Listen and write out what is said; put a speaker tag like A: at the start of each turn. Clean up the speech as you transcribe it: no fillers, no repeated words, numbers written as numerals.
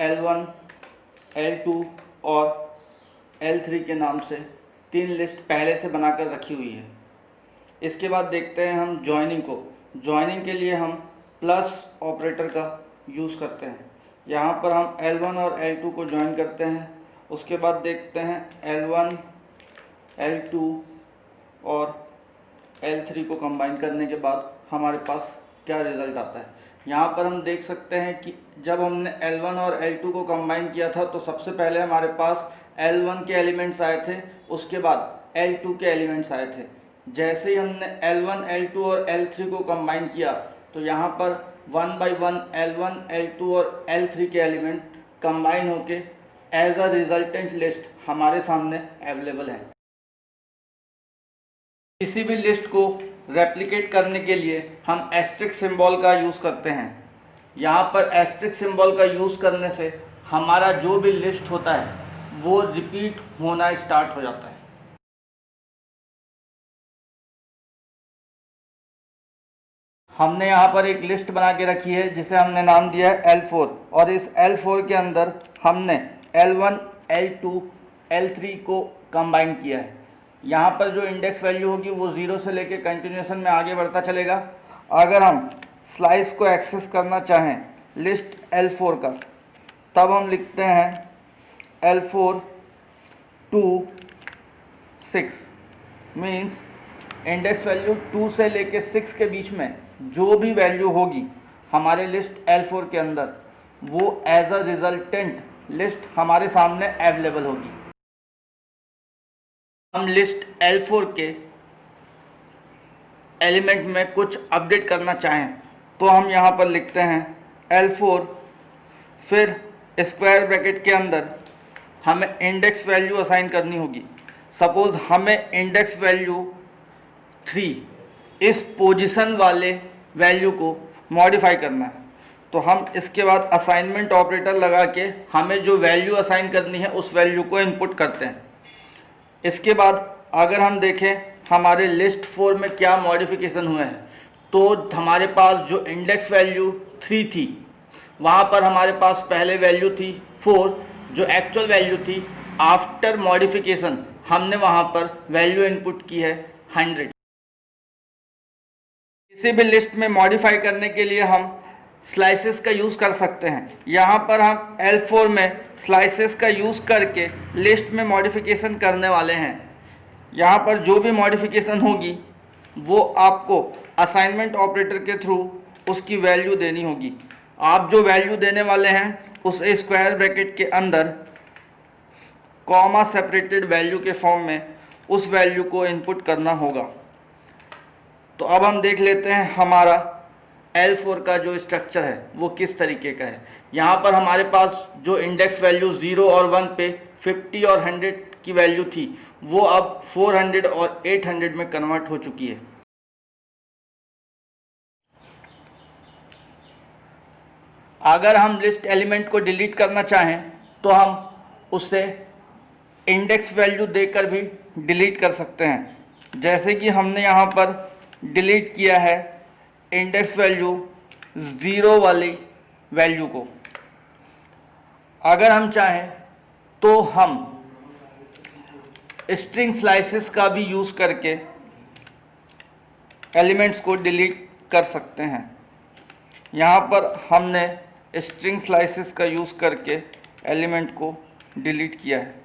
A: L1, L2 और L3 के नाम से 3 लिस्ट पहले से बनाकर रखी हुई है। इसके बाद देखते हैं हम जॉइनिंग को। जॉइनिंग के लिए हम प्लस ऑपरेटर का यूज़ करते हैं। यहाँ पर हम L1 और L2 को ज्वाइन करते हैं। उसके बाद देखते हैं L1, L2 और L3 को कंबाइन करने के बाद हमारे पास क्या रिज़ल्ट आता है। यहाँ पर हम देख सकते हैं कि जब हमने L1 और L2 को कंबाइन किया था तो सबसे पहले हमारे पास L1 के एलिमेंट्स आए थे, उसके बाद L2 के एलिमेंट्स आए थे। जैसे ही हमने L1, L2 और L3 को कंबाइन किया तो यहाँ पर 1 बाई 1 L1, L2 और L3 के एलिमेंट कंबाइन होके एज अ रिजल्टेंट लिस्ट हमारे सामने अवेलेबल है। किसी भी लिस्ट को रेप्लिकेट करने के लिए हम एस्टेरिस्क सिंबल का यूज़ करते हैं। यहाँ पर एस्टेरिस्क सिंबल का यूज़ करने से हमारा जो भी लिस्ट होता है वो रिपीट होना स्टार्ट हो जाता है। हमने यहाँ पर एक लिस्ट बना के रखी है जिसे हमने नाम दिया है L4 और इस L4 के अंदर हमने L1, L2, L3 को कंबाइन किया है। यहाँ पर जो इंडेक्स वैल्यू होगी वो 0 से लेके कंटिन्यूएशन में आगे बढ़ता चलेगा। अगर हम स्लाइस को एक्सेस करना चाहें लिस्ट L4 का, तब हम लिखते हैं L4 to 6 means index value 2 से लेके 6 के बीच में जो भी वैल्यू होगी हमारे लिस्ट L4 के अंदर वो एज अ रिजल्टेंट लिस्ट हमारे सामने अवेलेबल होगी। हम लिस्ट L4 के एलिमेंट में कुछ अपडेट करना चाहें तो हम यहाँ पर लिखते हैं L4, फिर स्क्वायर ब्रैकेट के अंदर हमें इंडेक्स वैल्यू असाइन करनी होगी। सपोज हमें इंडेक्स वैल्यू 3 इस पोजीशन वाले वैल्यू को मॉडिफाई करना है, तो हम इसके बाद असाइनमेंट ऑपरेटर लगा के हमें जो वैल्यू असाइन करनी है उस वैल्यू को इनपुट करते हैं। इसके बाद अगर हम देखें हमारे लिस्ट 4 में क्या मॉडिफिकेशन हुए हैं, तो हमारे पास जो इंडेक्स वैल्यू 3 थी वहाँ पर हमारे पास पहले वैल्यू थी 4, जो एक्चुअल वैल्यू थी आफ्टर मॉडिफिकेशन हमने वहाँ पर वैल्यू इनपुट की है 100। किसी भी लिस्ट में मॉडिफाई करने के लिए हम स्लाइसेस का यूज़ कर सकते हैं। यहाँ पर हम L4 में स्लाइसेस का यूज़ करके लिस्ट में मॉडिफिकेशन करने वाले हैं। यहाँ पर जो भी मॉडिफिकेशन होगी वो आपको असाइनमेंट ऑपरेटर के थ्रू उसकी वैल्यू देनी होगी। आप जो वैल्यू देने वाले हैं उस स्क्वायर ब्रैकेट के अंदर कॉमा सेपरेटेड वैल्यू के फॉर्म में उस वैल्यू को इनपुट करना होगा। तो अब हम देख लेते हैं हमारा L4 का जो स्ट्रक्चर है वो किस तरीके का है। यहाँ पर हमारे पास जो इंडेक्स वैल्यू 0 और 1 पे 50 और 100 की वैल्यू थी वो अब 400 और 800 में कन्वर्ट हो चुकी है। अगर हम लिस्ट एलिमेंट को डिलीट करना चाहें तो हम उससे इंडेक्स वैल्यू देकर भी डिलीट कर सकते हैं। जैसे कि हमने यहाँ पर डिलीट किया है इंडेक्स वैल्यू 0 वाली वैल्यू को। अगर हम चाहें तो हम स्ट्रिंग स्लाइसेस का भी यूज़ करके एलिमेंट्स को डिलीट कर सकते हैं। यहाँ पर हमने स्ट्रिंग स्लाइसेस का यूज़ करके एलिमेंट को डिलीट किया है।